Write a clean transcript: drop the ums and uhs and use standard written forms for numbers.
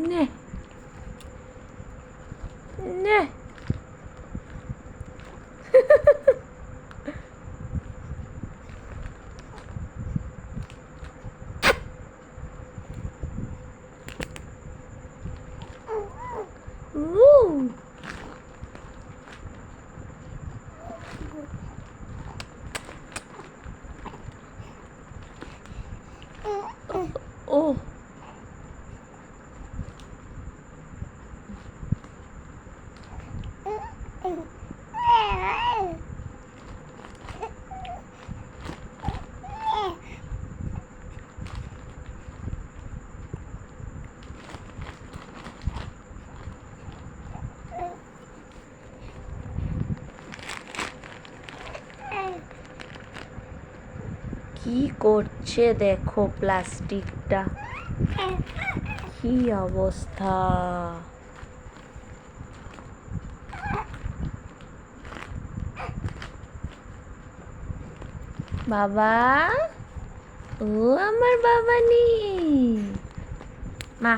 নে নে Woo! Oh. কি করছে দেখো প্লাস্টিকটা, কি অবস্থা। বাবা, ও আমার বাবা নি মা